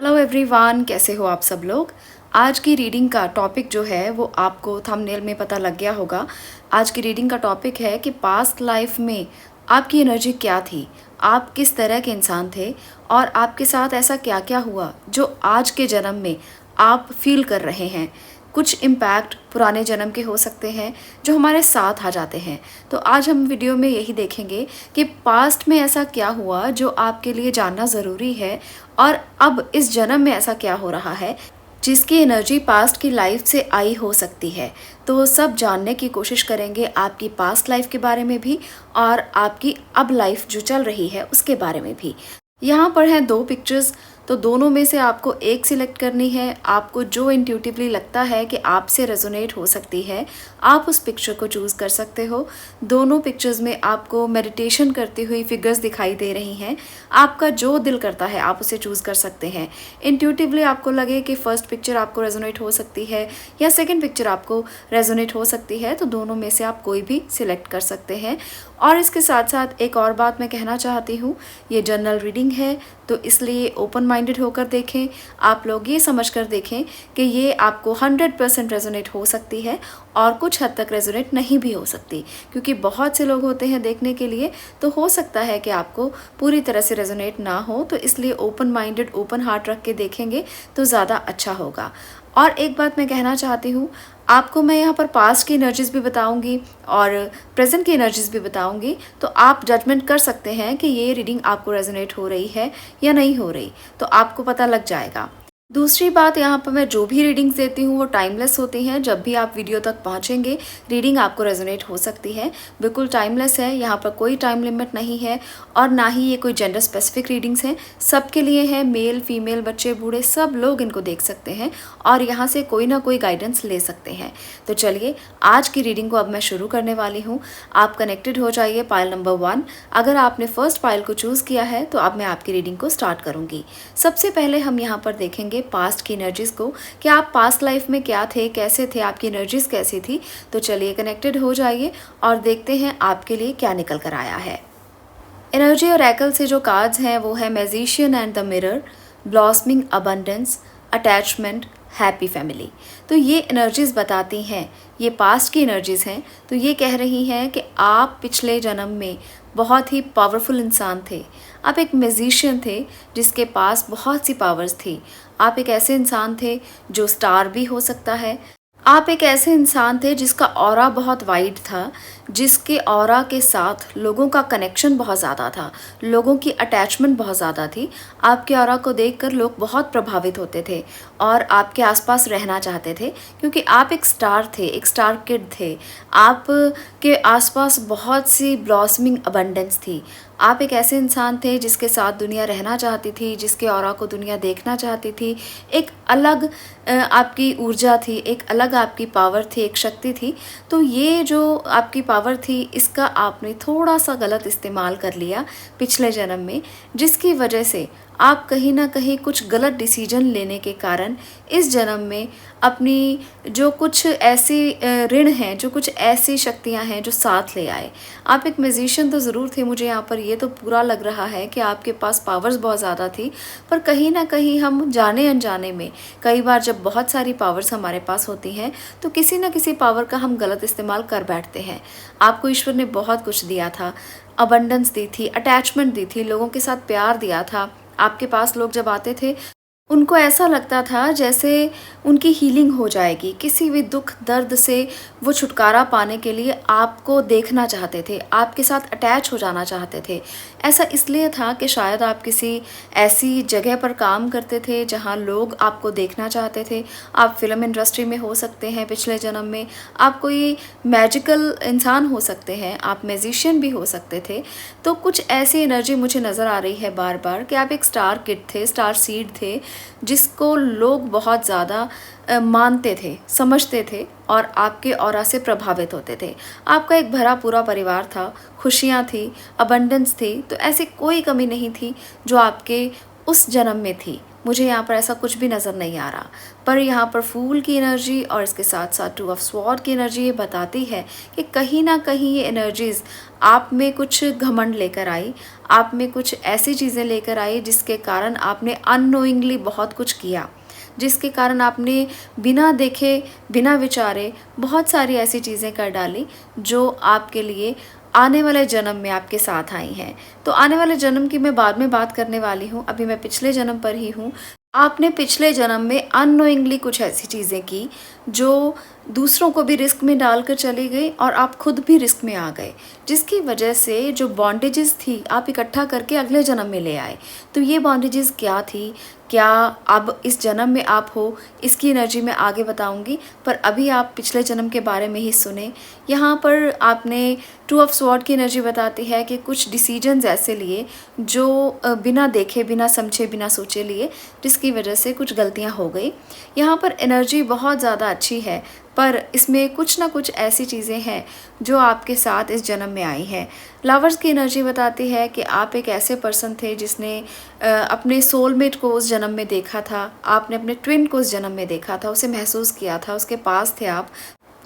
Hello everyone, कैसे हो आप सब लोग। आज की रीडिंग का टॉपिक जो है वो आपको थंबनेल में पता लग गया होगा। आज की रीडिंग का टॉपिक है कि पास्ट लाइफ में आपकी एनर्जी क्या थी, आप किस तरह के इंसान थे और आपके साथ ऐसा क्या क्या हुआ जो आज के जन्म में आप फील कर रहे हैं। कुछ इम्पैक्ट पुराने जन्म के हो सकते हैं जो हमारे साथ आ जाते हैं। तो आज हम वीडियो में यही देखेंगे कि पास्ट में ऐसा क्या हुआ जो आपके लिए जानना ज़रूरी है और अब इस जन्म में ऐसा क्या हो रहा है जिसकी एनर्जी पास्ट की लाइफ से आई हो सकती है। तो सब जानने की कोशिश करेंगे, आपकी पास्ट लाइफ के बारे में भी और आपकी अब लाइफ जो चल रही है उसके बारे में भी। यहाँ पर हैं दो पिक्चर्स, तो दोनों में से आपको एक सिलेक्ट करनी है। आपको जो इंट्यूटिवली लगता है कि आपसे रेजोनेट हो सकती है, आप उस पिक्चर को चूज़ कर सकते हो। दोनों पिक्चर्स में आपको मेडिटेशन करती हुई फिगर्स दिखाई दे रही हैं। आपका जो दिल करता है आप उसे चूज़ कर सकते हैं। इंट्यूटिवली आपको लगे कि फ़र्स्ट पिक्चर आपको रेजोनेट हो सकती है या सेकेंड पिक्चर आपको रेजोनेट हो सकती है, तो दोनों में से आप कोई भी सिलेक्ट कर सकते हैं। और इसके साथ साथ एक और बात मैं कहना चाहती हूँ, ये जनरल रीडिंग है तो इसलिए ओपन माइंडेड होकर देखें। आप लोग ये समझ कर देखें कि ये आपको 100% रेजोनेट हो सकती है और कुछ हद तक रेजोनेट नहीं भी हो सकती, क्योंकि बहुत से लोग होते हैं देखने के लिए, तो हो सकता है कि आपको पूरी तरह से रेजोनेट ना हो। तो इसलिए ओपन माइंडेड, ओपन हार्ट रख के देखेंगे तो ज़्यादा अच्छा होगा। और एक बात मैं कहना चाहती हूँ, आपको मैं यहाँ पर पास्ट की एनर्जीज़ भी बताऊँगी और प्रेजेंट की एनर्जीज़ भी बताऊँगी, तो आप जजमेंट कर सकते हैं कि ये रीडिंग आपको रेजोनेट हो रही है या नहीं हो रही, तो आपको पता लग जाएगा। दूसरी बात, यहाँ पर मैं जो भी रीडिंग्स देती हूँ वो टाइमलेस होती हैं। जब भी आप वीडियो तक पहुँचेंगे रीडिंग आपको रेजोनेट हो सकती है, बिल्कुल टाइमलेस है। यहाँ पर कोई टाइम लिमिट नहीं है और ना ही ये कोई जेंडर स्पेसिफिक रीडिंग्स हैं, सबके लिए है। मेल फीमेल, बच्चे बूढ़े सब लोग इनको देख सकते हैं और यहाँ से कोई ना कोई गाइडेंस ले सकते हैं। तो चलिए आज की रीडिंग को अब मैं शुरू करने वाली हूँ। आप कनेक्टेड हो जाइए पाइल नंबर 1। अगर आपने फर्स्ट पाइल को चूज़ किया है तो अब मैं आपकी रीडिंग को स्टार्ट करूँगी। सबसे पहले हम यहाँ पर देखेंगे पास्ट की एनर्जीज को, कि आप पास्ट लाइफ में क्या थे, कैसे थे, आपकी एनर्जीज कैसी थी। तो चलिए कनेक्टेड हो जाइए और देखते हैं आपके लिए क्या निकल कर आया है। एनर्जी और एकल से जो कार्ड्स हैं वो है magician and the mirror, blossoming abundance, attachment, happy family. तो ये एनर्जीज़ बताती हैं, ये पास्ट की एनर्जीज़ हैं। तो ये कह रही हैं कि आप पिछले जन्म में बहुत ही पावरफुल इंसान थे। आप एक मैजिशियन थे जिसके पास बहुत सी पावर्स थी। आप एक ऐसे इंसान थे जो स्टार भी हो सकता है। आप एक ऐसे इंसान थे जिसका ऑरा बहुत वाइड था, जिसके ऑरा के साथ लोगों का कनेक्शन बहुत ज़्यादा था, लोगों की अटैचमेंट बहुत ज़्यादा थी। आपके ऑरा को देखकर लोग बहुत प्रभावित होते थे और आपके आसपास रहना चाहते थे, क्योंकि आप एक स्टार थे, एक स्टार किड थे। आप के आसपास बहुत सी ब्लॉसमिंग अबंडेंस थी। आप एक ऐसे इंसान थे जिसके साथ दुनिया रहना चाहती थी, जिसके ऑरा को दुनिया देखना चाहती थी। एक अलग आपकी ऊर्जा थी, एक अलग आपकी पावर थी, एक शक्ति थी। तो ये जो आपकी पावर थी इसका आपने थोड़ा सा गलत इस्तेमाल कर लिया पिछले जन्म में, जिसकी वजह से आप कहीं ना कहीं कुछ गलत डिसीजन लेने के कारण इस जन्म में अपनी जो कुछ ऐसी ऋण हैं, जो कुछ ऐसी शक्तियां हैं जो साथ ले आए। आप एक म्यूजिशियन तो ज़रूर थे, मुझे यहाँ पर ये तो पूरा लग रहा है कि आपके पास पावर्स बहुत ज़्यादा थी, पर कहीं ना कहीं हम जाने अनजाने में कई बार जब बहुत सारी पावर्स हमारे पास होती हैं तो किसी न किसी पावर का हम गलत इस्तेमाल कर बैठते हैं। आपको ईश्वर ने बहुत कुछ दिया था, अबंडेंस दी थी, अटैचमेंट दी थी, लोगों के साथ प्यार दिया था। आपके पास लोग जब आते थे उनको ऐसा लगता था जैसे उनकी हीलिंग हो जाएगी। किसी भी दुख दर्द से वो छुटकारा पाने के लिए आपको देखना चाहते थे, आपके साथ अटैच हो जाना चाहते थे। ऐसा इसलिए था कि शायद आप किसी ऐसी जगह पर काम करते थे जहां लोग आपको देखना चाहते थे। आप फिल्म इंडस्ट्री में हो सकते हैं पिछले जन्म में, आप कोई मैजिकल इंसान हो सकते हैं, आप मैजिशियन भी हो सकते थे। तो कुछ ऐसी एनर्जी मुझे नज़र आ रही है बार बार कि आप एक स्टार किड थे, स्टार सीड थे, जिसको लोग बहुत ज़्यादा मानते थे, समझते थे और आपके ऑरा से प्रभावित होते थे। आपका एक भरा पूरा परिवार था, खुशियाँ थी, अबंडेंस थी, तो ऐसी कोई कमी नहीं थी जो आपके उस जन्म में थी। मुझे यहाँ पर ऐसा कुछ भी नज़र नहीं आ रहा। पर यहाँ पर फूल की एनर्जी और इसके साथ साथ टू ऑफ स्वॉर्ड की एनर्जी ये बताती है कि कहीं ना कहीं ये एनर्जीज़ आप में कुछ घमंड लेकर आई, आप में कुछ ऐसी चीज़ें लेकर आई जिसके कारण आपने अननोइंगली बहुत कुछ किया, जिसके कारण आपने बिना देखे बिना विचारे बहुत सारी ऐसी चीज़ें कर डाली जो आपके लिए आने वाले जन्म में आपके साथ आई हैं। तो आने वाले जन्म की मैं बाद में बात करने वाली हूँ, अभी मैं पिछले जन्म पर ही हूँ। आपने पिछले जन्म में अननोइंगली कुछ ऐसी चीज़ें की जो दूसरों को भी रिस्क में डालकर चली गई और आप खुद भी रिस्क में आ गए, जिसकी वजह से जो बॉन्डेजेस थी आप इकट्ठा करके अगले जन्म में ले आए। तो ये बॉन्डेजेस क्या थी, क्या अब इस जन्म में आप हो, इसकी एनर्जी मैं आगे बताऊंगी, पर अभी आप पिछले जन्म के बारे में ही सुने। यहाँ पर आपने टू ऑफ स्वॉर्ड की एनर्जी बताती है कि कुछ डिसीजंस ऐसे लिए जो बिना देखे बिना समझे बिना सोचे लिए, जिसकी वजह से कुछ गलतियाँ हो गई। यहाँ पर एनर्जी बहुत ज़्यादा अच्छी है, पर इसमें कुछ ना कुछ ऐसी चीज़ें हैं जो आपके साथ इस जन्म में आई हैं। लवर्स की एनर्जी बताती है कि आप एक ऐसे पर्सन थे जिसने अपने सोलमेट को उस जन्म में देखा था, आपने अपने ट्विन को उस जन्म में देखा था, उसे महसूस किया था, उसके पास थे आप।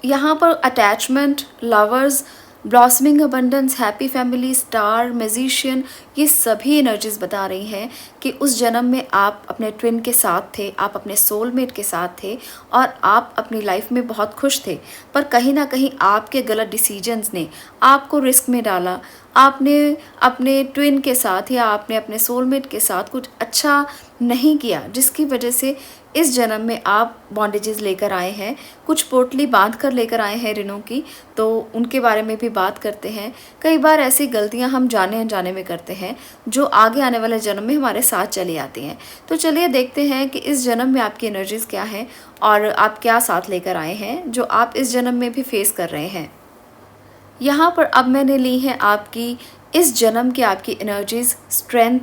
यहाँ पर attachment, lovers, blossoming abundance, happy family, star, magician, ये सभी एनर्जीज बता रही हैं कि उस जन्म में आप अपने ट्विन के साथ थे, आप अपने सोलमेट के साथ थे और आप अपनी लाइफ में बहुत खुश थे। पर कहीं ना कहीं आपके गलत डिसीजंस ने आपको रिस्क में डाला। आपने अपने ट्विन के साथ या आपने अपने सोलमेट के साथ कुछ अच्छा नहीं किया, जिसकी वजह से इस जन्म में आप बॉन्डेजेस लेकर आए हैं, कुछ पोटली बांध कर लेकर आए हैं ऋणों की। तो उनके बारे में भी बात करते हैं। कई बार ऐसी गलतियां हम जाने अनजाने में करते हैं जो आगे आने वाले जन्म में हमारे साथ चली आती हैं। तो चलिए देखते हैं कि इस जन्म में आपकी एनर्जीज क्या हैं और आप क्या साथ लेकर आए हैं जो आप इस जन्म में भी फेस कर रहे हैं। यहाँ पर अब मैंने ली है आपकी इस जन्म की आपकी energies, strength,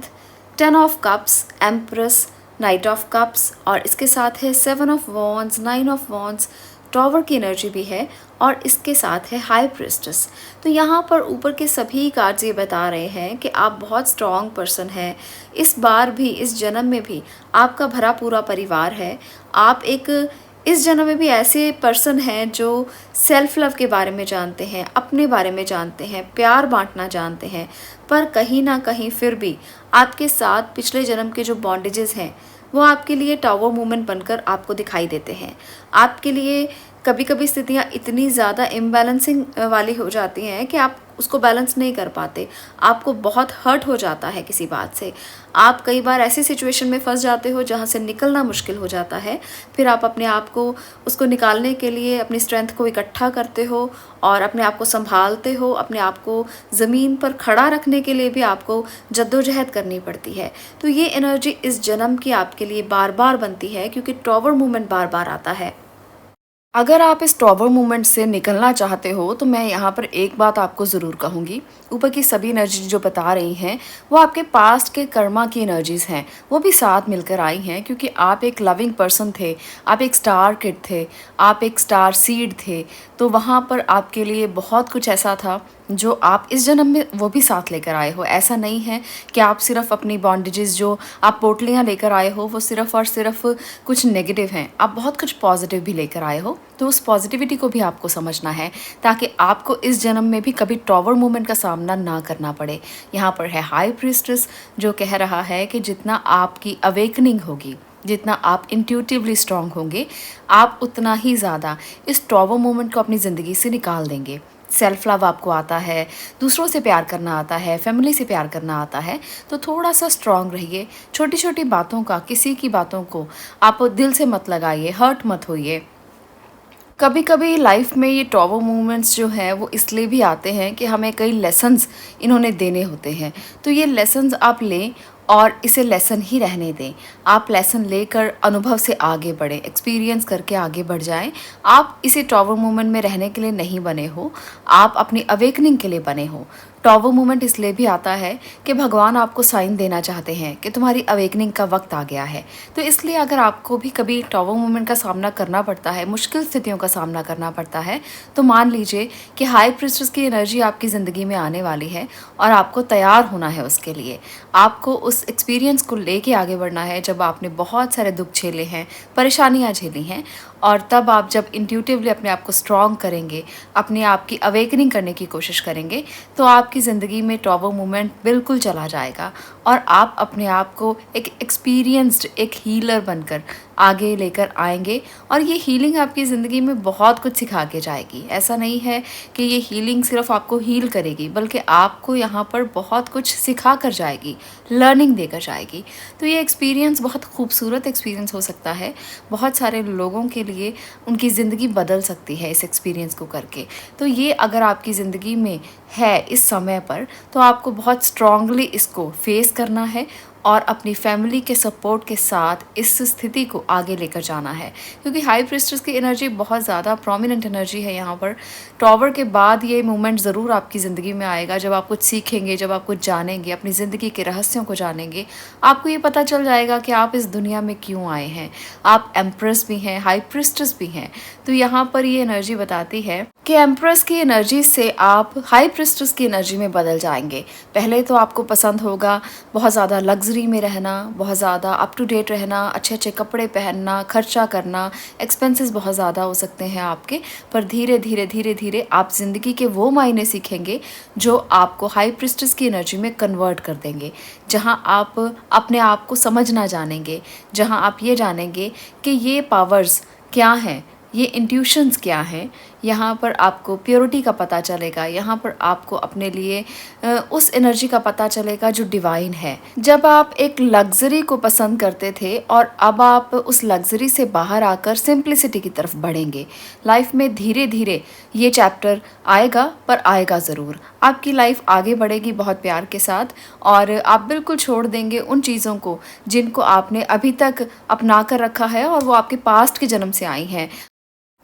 10 of cups, empress, night of cups और इसके साथ है 7 of wands, 9 of wands, tower की एनर्जी भी है और इसके साथ है हाई प्रिस्टेस। तो यहाँ पर ऊपर के सभी कार्ड्स ये बता रहे हैं कि आप बहुत स्ट्रॉन्ग पर्सन हैं। इस बार भी, इस जन्म में भी आपका भरा पूरा परिवार है। आप एक इस जन्म में भी ऐसे पर्सन हैं जो सेल्फ लव के बारे में जानते हैं, अपने बारे में जानते हैं, प्यार बांटना जानते हैं। पर कहीं ना कहीं फिर भी आपके साथ पिछले जन्म के जो बॉन्डेजेस हैं वो आपके लिए टावर मूवमेंट बनकर आपको दिखाई देते हैं। आपके लिए कभी कभी स्थितियाँ इतनी ज़्यादा इम्बैलेंसिंग वाली हो जाती हैं कि आप उसको बैलेंस नहीं कर पाते। आपको बहुत हर्ट हो जाता है किसी बात से। आप कई बार ऐसी सिचुएशन में फंस जाते हो जहाँ से निकलना मुश्किल हो जाता है। फिर आप अपने आप को उसको निकालने के लिए अपनी स्ट्रेंथ को इकट्ठा करते हो और अपने आप को संभालते हो। अपने आप को ज़मीन पर खड़ा रखने के लिए भी आपको जद्दोजहद करनी पड़ती है। तो ये एनर्जी इस जन्म की आपके लिए बार बार बनती है क्योंकि टॉवर मूवमेंट बार बार आता है। अगर आप इस टॉवर मूवमेंट से निकलना चाहते हो तो मैं यहाँ पर एक बात आपको ज़रूर कहूँगी। ऊपर की सभी एनर्जी जो बता रही हैं वो आपके पास्ट के कर्मा की एनर्जीज़ हैं, वो भी साथ मिलकर आई हैं क्योंकि आप एक लविंग पर्सन थे, आप एक स्टार किड थे, आप एक स्टार सीड थे। तो वहाँ पर आपके लिए बहुत कुछ ऐसा था जो आप इस जन्म में वो भी साथ लेकर आए हो। ऐसा नहीं है कि आप सिर्फ अपनी बॉन्डेजेस जो आप पोटलियाँ लेकर आए हो वो सिर्फ और सिर्फ कुछ नेगेटिव हैं, आप बहुत कुछ पॉजिटिव भी लेकर आए हो। तो उस पॉजिटिविटी को भी आपको समझना है ताकि आपको इस जन्म में भी कभी टॉवर मूवमेंट का सामना ना करना पड़े। यहाँ पर है हाई प्रीस्टेस जो कह रहा है कि जितना आपकी अवेकनिंग होगी, जितना आप इंट्यूटिवली स्ट्रांग होंगे, आप उतना ही ज़्यादा इस टॉवर मूवमेंट को अपनी ज़िंदगी से निकाल देंगे। सेल्फ लव आपको आता है, दूसरों से प्यार करना आता है, फैमिली से प्यार करना आता है। तो थोड़ा सा स्ट्रांग रहिए। छोटी छोटी बातों का, किसी की बातों को आप दिल से मत लगाइए, हर्ट मत होइए। कभी कभी लाइफ में ये टॉवर मूवमेंट्स जो हैं वो इसलिए भी आते हैं कि हमें कई लेसन्स इन्होंने देने होते हैं। तो ये लेसन्स आप लें और इसे लेसन ही रहने दें। आप लेसन लेकर अनुभव से आगे बढ़ें, एक्सपीरियंस करके आगे बढ़ जाएं। आप इसे टॉवर मूवमेंट में रहने के लिए नहीं बने हो, आप अपनी अवेकनिंग के लिए बने हो। टॉवो मोमेंट इसलिए भी आता है कि भगवान आपको साइन देना चाहते हैं कि तुम्हारी अवेकनिंग का वक्त आ गया है। तो इसलिए अगर आपको भी कभी टॉवो मोमेंट का सामना करना पड़ता है, मुश्किल स्थितियों का सामना करना पड़ता है, तो मान लीजिए कि हाई प्रीस्टेस की एनर्जी आपकी ज़िंदगी में आने वाली है और आपको तैयार होना है उसके लिए। आपको उस एक्सपीरियंस को लेके आगे बढ़ना है जब आपने बहुत सारे दुख झेले हैं, परेशानियाँ झेली हैं, और तब आप जब इंट्यूटिवली अपने आप को स्ट्रॉन्ग करेंगे, अपने आप की अवेकनिंग करने की कोशिश करेंगे, तो आपकी ज़िंदगी में टॉवो मोमेंट बिल्कुल चला जाएगा और आप अपने आप को एक एक्सपीरियंस्ड एक हीलर बनकर आगे लेकर आएंगे। और ये हीलिंग आपकी ज़िंदगी में बहुत कुछ सिखा के जाएगी। ऐसा नहीं है कि ये हीलिंग सिर्फ आपको हील करेगी, बल्कि आपको यहाँ पर बहुत कुछ सिखा कर जाएगी, लर्निंग देकर जाएगी। तो ये एक्सपीरियंस बहुत खूबसूरत एक्सपीरियंस हो सकता है। बहुत सारे लोगों के लिए उनकी ज़िंदगी बदल सकती है इस एक्सपीरियंस को करके। तो ये अगर आपकी ज़िंदगी में है इस समय पर, तो आपको बहुत स्ट्रांगली इसको फेस करना है और अपनी फैमिली के सपोर्ट के साथ इस स्थिति को आगे लेकर जाना है। क्योंकि हाई प्रीस्टेस की एनर्जी बहुत ज़्यादा प्रोमिनेंट एनर्जी है यहाँ पर। टॉवर के बाद ये मोमेंट ज़रूर आपकी ज़िंदगी में आएगा जब आप कुछ सीखेंगे, जब आप कुछ जानेंगे, अपनी ज़िंदगी के रहस्यों को जानेंगे। आपको ये पता चल जाएगा कि आप इस दुनिया में क्यों आए हैं। आप एम्प्रेस भी हैं, हाई प्रीस्टेस भी हैं। तो यहाँ पर ये एनर्जी बताती है कि एम्प्रेस की एनर्जी से आप हाई प्रीस्टेस की एनर्जी में बदल जाएंगे। पहले तो आपको पसंद होगा बहुत ज़्यादा लग्जरी में रहना, बहुत ज़्यादा अप टू डेट रहना, अच्छे अच्छे कपड़े पहनना, खर्चा करना, एक्सपेंसेस बहुत ज़्यादा हो सकते हैं आपके। पर धीरे धीरे धीरे धीरे आप ज़िंदगी के वो मायने सीखेंगे जो आपको हाई प्रीस्टेस की एनर्जी में कन्वर्ट कर देंगे। जहाँ आप अपने आप को समझना जानेंगे, जहाँ आप ये जानेंगे कि ये पावर्स क्या हैं, ये इंट्यूशंस क्या हैं। यहाँ पर आपको प्योरिटी का पता चलेगा। यहाँ पर आपको अपने लिए उस एनर्जी का पता चलेगा जो डिवाइन है। जब आप एक लग्जरी को पसंद करते थे और अब आप उस लग्जरी से बाहर आकर सिंप्लिसिटी की तरफ बढ़ेंगे। लाइफ में धीरे धीरे ये चैप्टर आएगा, पर आएगा ज़रूर। आपकी लाइफ आगे बढ़ेगी बहुत प्यार के साथ और आप बिल्कुल छोड़ देंगे उन चीज़ों को जिनको आपने अभी तक अपना कर रखा है और वो आपके पास्ट के जन्म से आई हैं।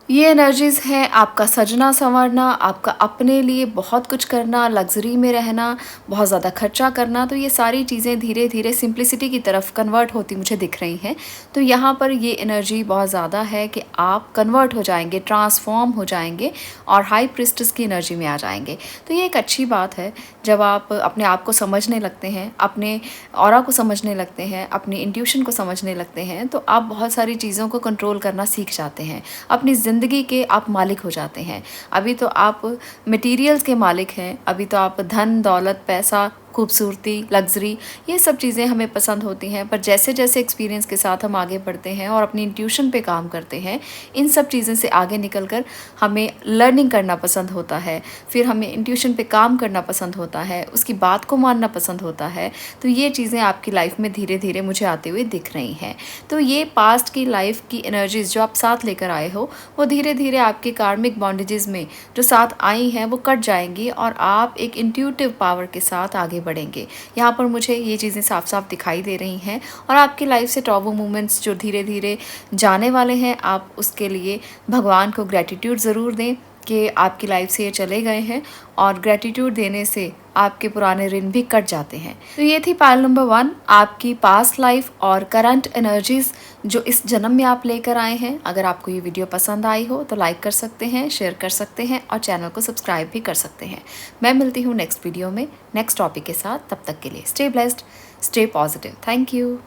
ये एनर्जीज़ हैं आपका सजना संवरना, आपका अपने लिए बहुत कुछ करना, लग्जरी में रहना, बहुत ज़्यादा खर्चा करना। तो ये सारी चीज़ें धीरे धीरे सिंप्लिसिटी की तरफ कन्वर्ट होती मुझे दिख रही हैं। तो यहाँ पर ये एनर्जी बहुत ज़्यादा है कि आप कन्वर्ट हो जाएंगे, ट्रांसफॉर्म हो जाएंगे और हाई प्रीस्टेस की एनर्जी में आ जाएंगे। तो ये एक अच्छी बात है जब आप अपने आप को समझने लगते हैं, अपने ऑरा को समझने लगते हैं, अपनी इंट्यूशन को समझने लगते हैं, तो आप बहुत सारी चीज़ों को कंट्रोल करना सीख जाते हैं। अपनी ज़िंदगी के आप मालिक हो जाते हैं। अभी तो आप मटेरियल्स के मालिक हैं, अभी तो आप धन दौलत पैसा खूबसूरती लग्जरी ये सब चीज़ें हमें पसंद होती हैं। पर जैसे जैसे एक्सपीरियंस के साथ हम आगे बढ़ते हैं और अपनी इंट्यूशन पे काम करते हैं, इन सब चीज़ों से आगे निकल कर हमें लर्निंग करना पसंद होता है, फिर हमें इंट्यूशन पे काम करना पसंद होता है, उसकी बात को मानना पसंद होता है। तो ये चीज़ें आपकी लाइफ में धीरे धीरे मुझे आते हुए दिख रही हैं। तो ये पास्ट की लाइफ की एनर्जीज़ जो आप साथ लेकर आए हो, वो धीरे धीरे आपके कार्मिक बॉन्डेजेस में जो साथ आई हैं वो कट जाएंगी और आप एक इंट्यूटिव पावर के साथ आगे बढ़ेंगे। यहाँ पर मुझे ये चीज़ें साफ साफ दिखाई दे रही हैं और आपकी लाइफ से टॉबू मोमेंट्स जो धीरे धीरे जाने वाले हैं, आप उसके लिए भगवान को ग्रैटिट्यूड ज़रूर दें कि आपकी लाइफ से ये चले गए हैं और ग्रैटिट्यूड देने से आपके पुराने ऋण भी कट जाते हैं। तो ये थी पायल नंबर 1, आपकी पास्ट लाइफ और करंट एनर्जीज जो इस जन्म में आप लेकर आए हैं। अगर आपको ये वीडियो पसंद आई हो तो लाइक कर सकते हैं, शेयर कर सकते हैं और चैनल को सब्सक्राइब भी कर सकते हैं। मैं मिलती हूँ नेक्स्ट वीडियो में नेक्स्ट टॉपिक के साथ। तब तक के लिए stay blessed, stay positive. Thank you.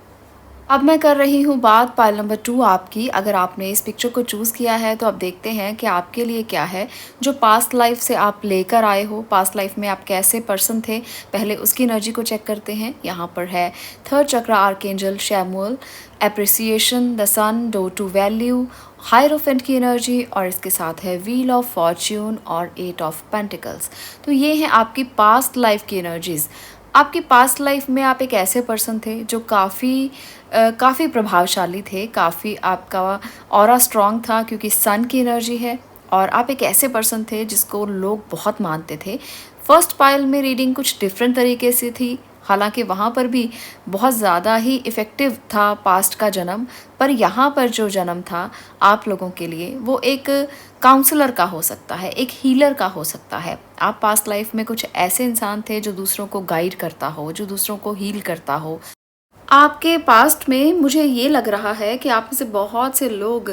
अब मैं कर रही हूँ बात पायल नंबर 2 आपकी। अगर आपने इस पिक्चर को चूज़ किया है तो अब देखते हैं कि आपके लिए क्या है जो पास्ट लाइफ से आप लेकर आए हो। पास्ट लाइफ में आप कैसे पर्सन थे, पहले उसकी एनर्जी को चेक करते हैं। यहाँ पर है 3rd chakra archangel Chamuel, appreciation, the sun, door to value, hierophant की एनर्जी और इसके साथ है व्हील ऑफ फॉर्च्यून और 8 ऑफ पेंटिकल्स। तो ये हैं आपकी पास्ट लाइफ की एनर्जीज़। आपकी पास्ट लाइफ में आप एक ऐसे पर्सन थे जो काफ़ी प्रभावशाली थे, काफ़ी आपका ऑरा स्ट्रॉन्ग था क्योंकि सन की एनर्जी है और आप एक ऐसे पर्सन थे जिसको लोग बहुत मानते थे। फर्स्ट पायल में रीडिंग कुछ डिफरेंट तरीके से थी, हालांकि वहाँ पर भी बहुत ज़्यादा ही इफ़ेक्टिव था पास्ट का जन्म, पर यहाँ पर जो जन्म था आप लोगों के लिए वो एक काउंसलर का हो सकता है, एक हीलर का हो सकता है। आप पास्ट लाइफ में कुछ ऐसे इंसान थे जो दूसरों को गाइड करता हो, जो दूसरों को हील करता हो। आपके पास्ट में मुझे ये लग रहा है कि आप में से बहुत से लोग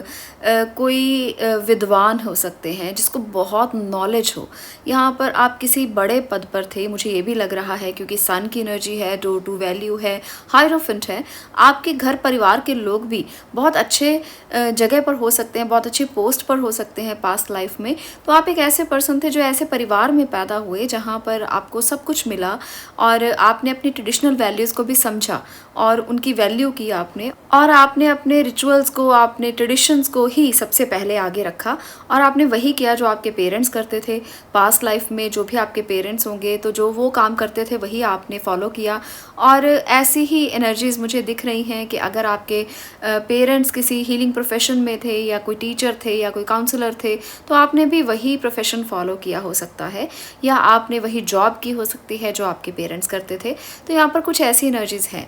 कोई विद्वान हो सकते हैं जिसको बहुत नॉलेज हो। यहाँ पर आप किसी बड़े पद पर थे, मुझे ये भी लग रहा है, क्योंकि सन की एनर्जी है, डोर टू वैल्यू है, हायरोफेंट है। आपके घर परिवार के लोग भी बहुत अच्छे जगह पर हो सकते हैं, बहुत अच्छी पोस्ट पर हो सकते हैं पास्ट लाइफ में। तो आप एक ऐसे पर्सन थे जो ऐसे परिवार में पैदा हुए जहाँ पर आपको सब कुछ मिला और आपने अपनी ट्रेडिशनल वैल्यूज़ को भी समझा और उनकी वैल्यू की आपने, और आपने अपने रिचुअल्स को, आपने ट्रेडिशंस को ही सबसे पहले आगे रखा और आपने वही किया जो आपके पेरेंट्स करते थे पास्ट लाइफ में। जो भी आपके पेरेंट्स होंगे तो जो वो काम करते थे वही आपने फॉलो किया। और ऐसी ही एनर्जीज़ मुझे दिख रही हैं कि अगर आपके पेरेंट्स किसी हीलिंग प्रोफेशन में थे या कोई टीचर थे या कोई काउंसलर थे तो आपने भी वही प्रोफेशन फॉलो किया हो सकता है, या आपने वही जॉब की हो सकती है जो आपके पेरेंट्स करते थे। तो यहाँ पर कुछ ऐसी एनर्जीज़ हैं।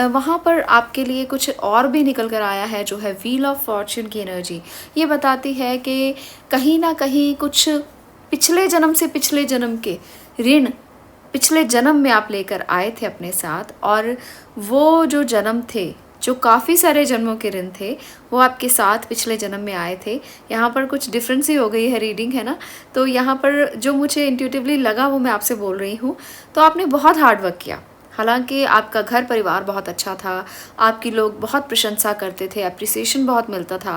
वहाँ पर आपके लिए कुछ और भी निकल कर आया है जो है व्हील ऑफ फॉर्च्यून की एनर्जी। ये बताती है कि कहीं ना कहीं कुछ पिछले जन्म से पिछले जन्म के ऋण पिछले जन्म में आप लेकर आए थे अपने साथ, और वो जो जन्म थे, जो काफ़ी सारे जन्मों के ऋण थे, वो आपके साथ पिछले जन्म में आए थे। यहाँ पर कुछ डिफरेंस ही हो गई है रीडिंग, है ना। तो यहाँ पर जो मुझे इंट्यूटिवली लगा वो मैं आपसे बोल रही हूँ। तो आपने बहुत हार्ड वर्क किया, हालांकि आपका घर परिवार बहुत अच्छा था, आपकी लोग बहुत प्रशंसा करते थे, अप्रिसिएशन बहुत मिलता था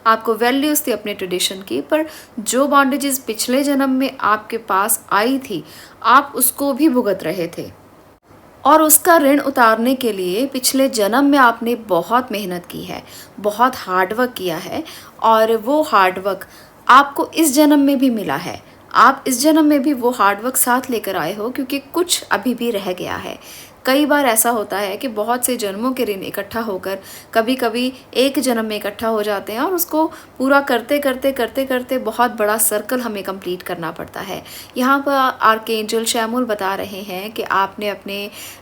आपको वैल्यूज़ थी अपने ट्रेडिशन की। पर जो बॉन्डेजेस पिछले जन्म में आपके पास आई थी, आप उसको भी भुगत रहे थे, और उसका ऋण उतारने के लिए पिछले जन्म में आपने बहुत मेहनत की है, बहुत हार्डवर्क किया है, और वो हार्डवर्क आपको इस जन्म में भी मिला है। आप इस जन्म में भी वो हार्डवर्क साथ लेकर आए हो, क्योंकि कुछ अभी भी रह गया है। कई बार ऐसा होता है कि बहुत से जन्मों के ऋण इकट्ठा होकर कभी कभी एक जन्म में इकट्ठा हो जाते हैं, और उसको पूरा करते करते करते करते बहुत बड़ा सर्कल हमें कंप्लीट करना पड़ता है। यहाँ पर आर्कएंजल शैमुल बता रहे हैं कि आपने अपने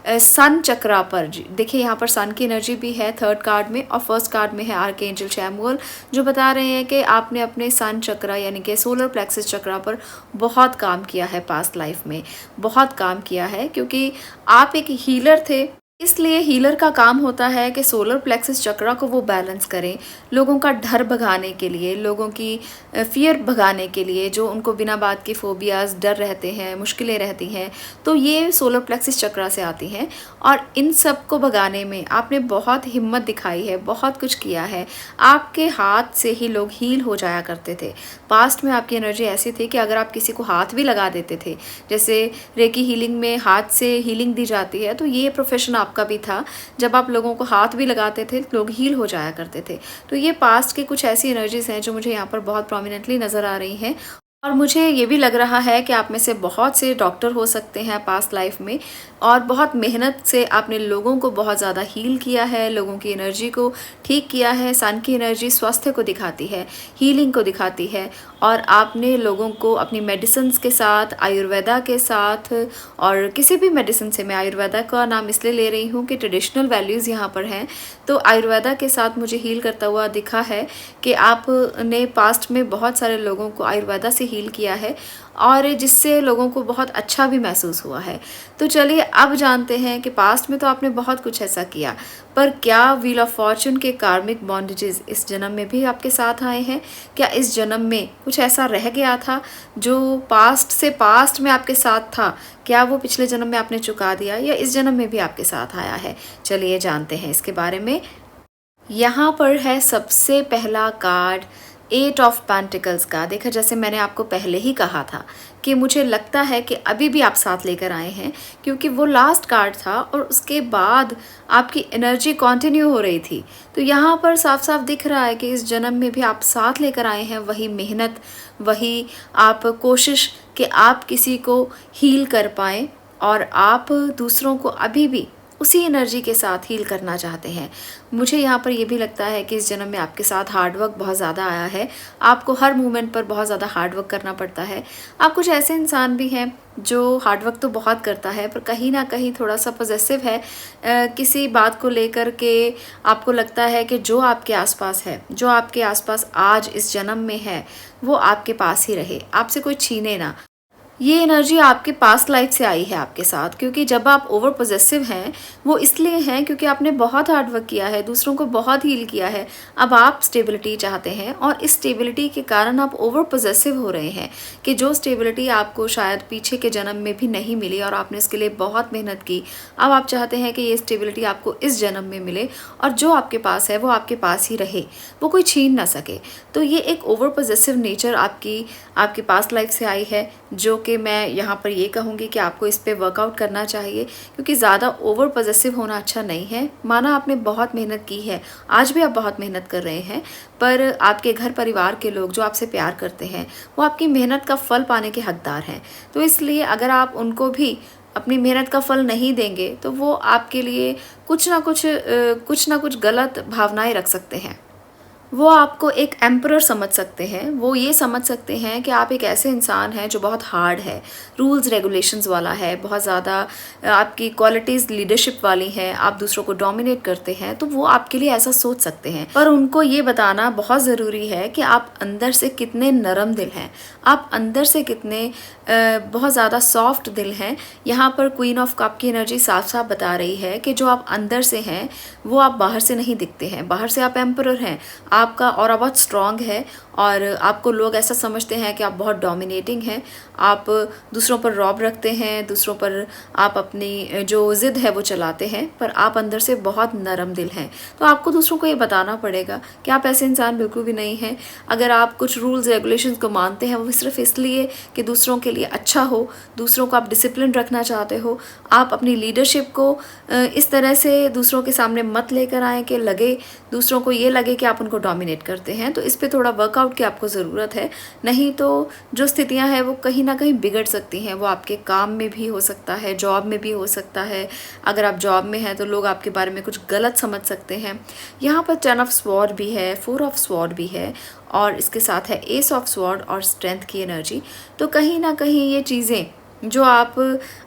सन चक्रा पर, देखिए यहाँ पर सन की एनर्जी भी है थर्ड कार्ड में, और फर्स्ट कार्ड में है आर्कएंजल शैमुल, जो बता रहे हैं कि आपने अपने सन चक्रा यानी कि सोलर प्लेक्सस चक्रा पर बहुत काम किया है पास्ट लाइफ में, बहुत काम किया है। क्योंकि आप एक हीलर थे, इसलिए हीलर का काम होता है कि सोलर प्लेक्सस चक्रा को वो बैलेंस करें, लोगों का डर भगाने के लिए, लोगों की फियर भगाने के लिए, जो उनको बिना बात के फोबियाज, डर रहते हैं, मुश्किलें रहती हैं, तो ये सोलर प्लेक्सस चक्रा से आती हैं। और इन सब को भगाने में आपने बहुत हिम्मत दिखाई है, बहुत कुछ किया है। आपके हाथ से ही लोग हील हो जाया करते थे। पास्ट में आपकी एनर्जी ऐसी थी कि अगर आप किसी को हाथ भी लगा देते थे, जैसे रेकी हीलिंग में हाथ से हीलिंग दी जाती है, तो ये प्रोफेशन आपका भी था। जब आप लोगों को हाथ भी लगाते थे लोग हील हो जाया करते थे। तो ये पास्ट के कुछ ऐसी एनर्जीज हैं जो मुझे यहाँ पर बहुत प्रोमिनेंटली नज़र आ रही हैं। और मुझे ये भी लग रहा है कि आप में से बहुत से डॉक्टर हो सकते हैं पास्ट लाइफ में, और बहुत मेहनत से आपने लोगों को बहुत ज़्यादा हील किया है, लोगों की एनर्जी को ठीक किया है। सन की एनर्जी स्वास्थ्य को दिखाती है, हीलिंग को दिखाती है, और आपने लोगों को अपनी मेडिसिन्स के साथ, आयुर्वेदा के साथ, और किसी भी मेडिसिन से, मैं आयुर्वेदा का नाम इसलिए ले रही हूँ कि ट्रेडिशनल वैल्यूज़ यहाँ पर हैं, तो आयुर्वेदा के साथ मुझे हील करता हुआ दिखा है कि आपने पास्ट में बहुत सारे लोगों को आयुर्वेदा से हील किया है, और जिससे लोगों को बहुत अच्छा भी महसूस हुआ है। तो चलिए अब जानते हैं कि पास्ट में तो आपने बहुत कुछ ऐसा किया, पर क्या व्हील ऑफ फॉर्च्यून के कार्मिक बॉन्डेजेस इस जन्म में भी आपके साथ आए हैं? क्या इस जन्म में कुछ ऐसा रह गया था जो पास्ट से पास्ट में आपके साथ था? क्या वो पिछले जन्म में आपने चुका दिया, या इस जन्म में भी आपके साथ आया है? चलिए जानते हैं इसके बारे में। यहाँ पर है सबसे पहला कार्ड एट ऑफ पेंटिकल्स का। देखा, जैसे मैंने आपको पहले ही कहा था कि मुझे लगता है कि अभी भी आप साथ लेकर आए हैं, क्योंकि वो लास्ट कार्ड था और उसके बाद आपकी एनर्जी कंटिन्यू हो रही थी। तो यहाँ पर साफ साफ दिख रहा है कि इस जन्म में भी आप साथ लेकर आए हैं वही मेहनत, वही आप कोशिश कि आप किसी को हील कर पाएँ, और आप दूसरों को अभी भी उसी एनर्जी के साथ हील करना चाहते हैं। मुझे यहाँ पर ये भी लगता है कि इस जन्म में आपके साथ हार्ड वर्क बहुत ज़्यादा आया है, आपको हर मोमेंट पर बहुत ज़्यादा हार्ड वर्क करना पड़ता है। आप कुछ ऐसे इंसान भी हैं जो हार्ड वर्क तो बहुत करता है पर कहीं ना कहीं थोड़ा सा पॉजेसिव है, किसी बात को लेकर के आपको लगता है कि जो आपके आसपास है, जो आपके आसपास आज इस जन्म में है, वो आपके पास ही रहे, आपसे कोई छीने ना। ये एनर्जी आपके पास्ट लाइफ से आई है आपके साथ, क्योंकि जब आप ओवर पोजेसिव हैं वो इसलिए हैं क्योंकि आपने बहुत हार्ड वर्क किया है, दूसरों को बहुत हील किया है। अब आप स्टेबिलिटी चाहते हैं और इस स्टेबिलिटी के कारण आप ओवर पोजेसिव हो रहे हैं कि जो स्टेबिलिटी आपको शायद पीछे के जन्म में भी नहीं मिली और आपने इसके लिए बहुत मेहनत की। अब आप चाहते हैं कि ये स्टेबिलिटी आपको इस जन्म में मिले और जो आपके पास है वो आपके पास ही रहे, वो कोई छीन ना सके। तो ये एक ओवर पोजेसिव नेचर आपकी पास्ट लाइफ से आई है, जो कि मैं यहाँ पर ये कहूँगी कि आपको इस पे वर्कआउट करना चाहिए, क्योंकि ज़्यादा ओवर पॉजेसिव होना अच्छा नहीं है। माना आपने बहुत मेहनत की है, आज भी आप बहुत मेहनत कर रहे हैं, पर आपके घर परिवार के लोग जो आपसे प्यार करते हैं वो आपकी मेहनत का फल पाने के हकदार हैं। तो इसलिए अगर आप उनको भी अपनी मेहनत का फल नहीं देंगे तो वो आपके लिए कुछ ना कुछ गलत भावनाएं रख सकते हैं। वो आपको एक एम्परर समझ सकते हैं, वो ये समझ सकते हैं कि आप एक ऐसे इंसान हैं जो बहुत हार्ड है, रूल्स रेगुलेशंस वाला है, बहुत ज़्यादा आपकी क्वालिटीज़ लीडरशिप वाली हैं, आप दूसरों को डोमिनेट करते हैं, तो वो आपके लिए ऐसा सोच सकते हैं। पर उनको ये बताना बहुत ज़रूरी है कि आप अंदर से कितने नरम दिल हैं, आप अंदर से कितने बहुत ज़्यादा सॉफ्ट दिल हैं। यहाँ पर क्वीन ऑफ कप की एनर्जी साफ साफ बता रही है कि जो आप अंदर से हैं वो आप बाहर से नहीं दिखते हैं। बाहर से आप एम्परर हैं, आपका ऑरा बहुत स्ट्रॉन्ग है और आपको लोग ऐसा समझते हैं कि आप बहुत डोमिनेटिंग हैं, आप दूसरों पर रौब रखते हैं, दूसरों पर आप अपनी जो ज़िद है वो चलाते हैं, पर आप अंदर से बहुत नरम दिल हैं। तो आपको दूसरों को ये बताना पड़ेगा कि आप ऐसे इंसान बिल्कुल भी नहीं हैं। अगर आप कुछ रूल्स रेगुलेशंस को मानते हैं वो सिर्फ इसलिए कि दूसरों के लिए अच्छा हो, दूसरों को आप डिसिप्लिन रखना चाहते हो, आप अपनी लीडरशिप को इस तरह से दूसरों के सामने मत लेकर आएँ कि दूसरों को ये लगे कि आप उनको डोमिनेट करते हैं। तो इस पे थोड़ा वर्कआउट की आपको ज़रूरत है, नहीं तो जो स्थितियां हैं वो कहीं ना कहीं बिगड़ सकती हैं। वो आपके काम में भी हो सकता है, जॉब में भी हो सकता है। अगर आप जॉब में हैं तो लोग आपके बारे में कुछ गलत समझ सकते हैं। यहाँ पर 10 ऑफ स्वॉर्ड भी है, 4 ऑफ स्वॉर्ड भी है और इसके साथ है एस ऑफ स्वॉर्ड और स्ट्रेंथ की एनर्जी। तो कहीं ना कहीं ये चीज़ें जो आप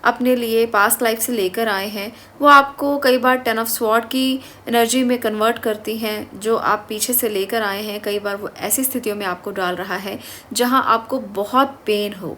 अपने लिए पास्ट लाइफ से लेकर आए हैं वो आपको कई बार 10 ऑफ स्वॉर्ड की एनर्जी में कन्वर्ट करती हैं। जो आप पीछे से लेकर आए हैं कई बार वो ऐसी स्थितियों में आपको डाल रहा है जहां आपको बहुत पेन हो।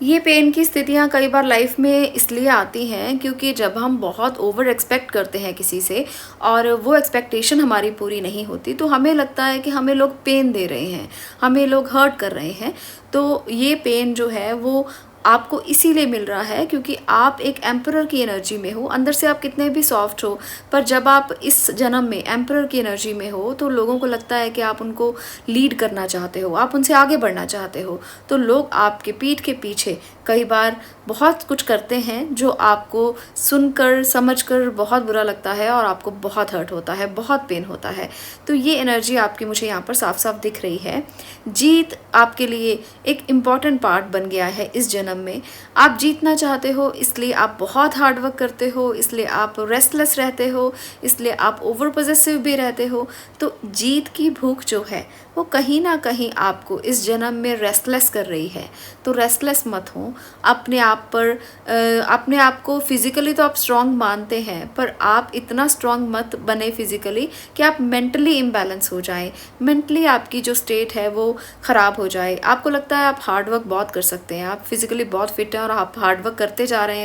ये पेन की स्थितियाँ कई बार लाइफ में इसलिए आती हैं क्योंकि जब हम बहुत ओवर एक्सपेक्ट करते हैं किसी से और वो एक्सपेक्टेशन हमारी पूरी नहीं होती तो हमें लगता है कि हमें लोग पेन दे रहे हैं, हमें लोग हर्ट कर रहे हैं। तो ये पेन जो है वो आपको इसीलिए मिल रहा है क्योंकि आप एक एम्परर की एनर्जी में हो। अंदर से आप कितने भी सॉफ्ट हो, पर जब आप इस जन्म में एम्परर की एनर्जी में हो तो लोगों को लगता है कि आप उनको लीड करना चाहते हो, आप उनसे आगे बढ़ना चाहते हो। तो लोग आपके पीठ के पीछे कई बार बहुत कुछ करते हैं जो आपको सुनकर समझकर बहुत बुरा लगता है और आपको बहुत हर्ट होता है, बहुत पेन होता है। तो ये एनर्जी आपकी मुझे यहाँ पर साफ साफ दिख रही है। जीत आपके लिए एक इम्पॉर्टेंट पार्ट बन गया है इस जन्म में। आप जीतना चाहते हो, इसलिए आप बहुत हार्ड वर्क करते हो, इसलिए आप रेस्टलेस रहते हो, इसलिए आप ओवर पॉजेसिव भी रहते हो। तो जीत की भूख जो है वो कहीं ना कहीं आपको इस जन्म में रेस्टलेस कर रही है। तो रेस्टलेस मत हो अपने आप को। फिजिकली तो आप स्ट्रांग मानते हैं पर आप इतना स्ट्रांग मत बने फिजिकली कि आप मेंटली इम्बैलेंस हो जाएं, मेंटली आपकी जो स्टेट है वो ख़राब हो जाए। आपको लगता है आप हार्ड वर्क बहुत कर सकते हैं, आप फिजिकली बहुत फिट हैं और आप हार्ड वर्क करते जा रहे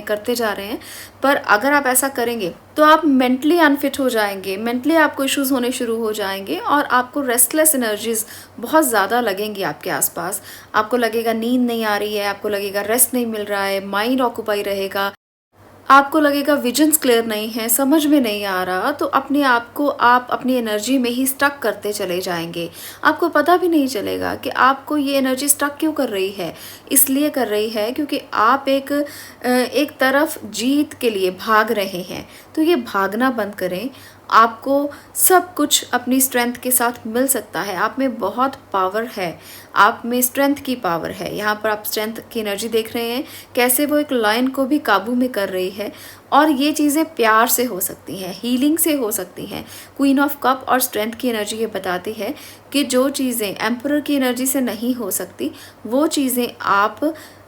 हैं, पर अगर आप ऐसा करेंगे तो आप मेंटली अनफिट हो जाएंगे, मेंटली आपको इश्यूज होने शुरू हो जाएंगे और आपको रेस्टलेस एनर्जीज बहुत ज़्यादा लगेंगी आपके आसपास। आपको लगेगा नींद नहीं आ रही है, आपको लगेगा रेस्ट नहीं मिल रहा है, माइंड ऑक्यूपाई रहेगा, आपको लगेगा विजन्स क्लियर नहीं है, समझ में नहीं आ रहा। तो अपने आप को आप अपनी एनर्जी में ही स्टक करते चले जाएंगे। आपको पता भी नहीं चलेगा कि आपको ये एनर्जी स्टक क्यों कर रही है। इसलिए कर रही है क्योंकि आप एक तरफ जीत के लिए भाग रहे हैं। तो ये भागना बंद करें, आपको सब कुछ अपनी स्ट्रेंथ के साथ मिल सकता है। आप में बहुत पावर है, आप में स्ट्रेंथ की पावर है। यहाँ पर आप स्ट्रेंथ की एनर्जी देख रहे हैं, कैसे वो एक लायन को भी काबू में कर रही है। और ये चीज़ें प्यार से हो सकती हैं, हीलिंग से हो सकती हैं। क्वीन ऑफ कप और स्ट्रेंथ की एनर्जी ये बताती है कि जो चीज़ें एम्परर की एनर्जी से नहीं हो सकती, वो चीज़ें आप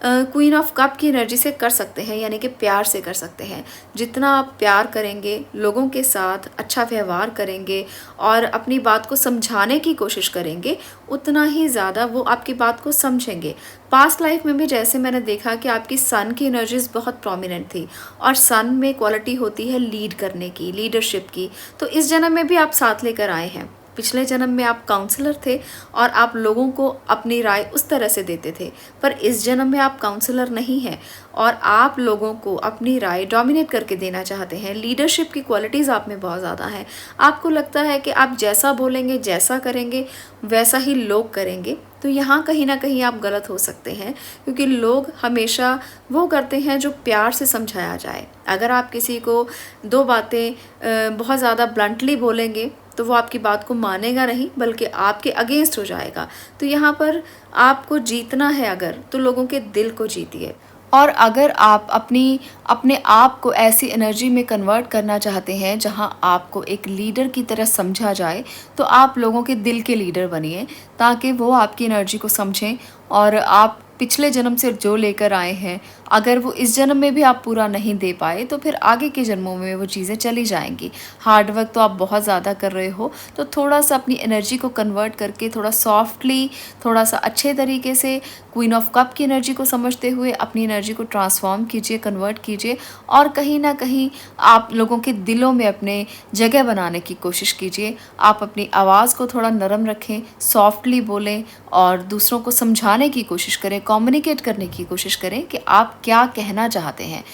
क्वीन ऑफ कप की एनर्जी से कर सकते हैं, यानी कि प्यार से कर सकते हैं। जितना आप प्यार करेंगे, लोगों के साथ अच्छा व्यवहार करेंगे और अपनी बात को समझाने की कोशिश करेंगे, उतना ही ज़्यादा वो आपकी बात को समझेंगे। पास्ट लाइफ में भी जैसे मैंने देखा कि आपकी सन की एनर्जीज बहुत प्रोमिनेंट थी, और सन में क्वालिटी होती है लीड करने की, लीडरशिप की। तो इस जन्म में भी आप साथ लेकर आए हैं। पिछले जन्म में आप काउंसलर थे और आप लोगों को अपनी राय उस तरह से देते थे, पर इस जन्म में आप काउंसलर नहीं हैं और आप लोगों को अपनी राय डोमिनेट करके देना चाहते हैं। लीडरशिप की क्वालिटीज़ आप में बहुत ज़्यादा हैं। आपको लगता है कि आप जैसा बोलेंगे, जैसा करेंगे, वैसा ही लोग करेंगे। तो यहाँ कहीं ना कहीं आप गलत हो सकते हैं, क्योंकि लोग हमेशा वो करते हैं जो प्यार से समझाया जाए। अगर आप किसी को दो बातें बहुत ज़्यादा ब्लंटली बोलेंगे तो वो आपकी बात को मानेगा नहीं, बल्कि आपके अगेंस्ट हो जाएगा। तो यहाँ पर आपको जीतना है अगर, तो लोगों के दिल को जीतिए। और अगर आप अपने आप को ऐसी एनर्जी में कन्वर्ट करना चाहते हैं जहां आपको एक लीडर की तरह समझा जाए, तो आप लोगों के दिल के लीडर बनिए, ताकि वो आपकी एनर्जी को समझें और आप पिछले जन्म से जो लेकर आए हैं, अगर वो इस जन्म में भी आप पूरा नहीं दे पाए तो फिर आगे के जन्मों में वो चीज़ें चली जाएंगी। हार्ड वर्क तो आप बहुत ज़्यादा कर रहे हो, तो थोड़ा सा अपनी एनर्जी को कन्वर्ट करके थोड़ा सॉफ्टली, थोड़ा सा अच्छे तरीके से क्वीन ऑफ कप की एनर्जी को समझते हुए अपनी एनर्जी को ट्रांसफॉर्म कीजिए, कन्वर्ट कीजिए, और कहीं ना कहीं आप लोगों के दिलों में अपने जगह बनाने की कोशिश कीजिए। आप अपनी आवाज़ को थोड़ा नरम रखें, सॉफ्टली बोलें और दूसरों को समझाने की कोशिश करें, कम्युनिकेट करने की कोशिश करें कि आप क्या कहना चाहते हैं।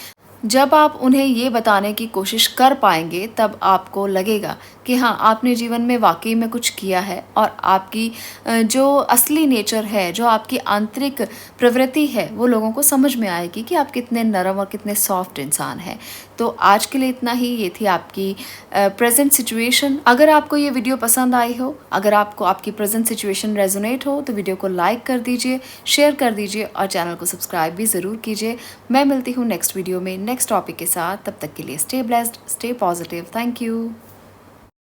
जब आप उन्हें ये बताने की कोशिश कर पाएंगे, तब आपको लगेगा कि हाँ, आपने जीवन में वाकई में कुछ किया है और आपकी जो असली नेचर है, जो आपकी आंतरिक प्रवृत्ति है, वो लोगों को समझ में आएगी कि आप कितने नरम और कितने सॉफ्ट इंसान हैं। तो आज के लिए इतना ही। ये थी आपकी प्रेजेंट सिचुएशन। अगर आपको ये वीडियो पसंद आई हो, अगर आपको आपकी प्रेजेंट सिचुएशन रेजोनेट हो, तो वीडियो को लाइक कर दीजिए, शेयर कर दीजिए और चैनल को सब्सक्राइब भी ज़रूर कीजिए। मैं मिलती हूँ नेक्स्ट वीडियो में नेक्स्ट टॉपिक के साथ। तब तक के लिए stay blessed, stay positive. Thank you.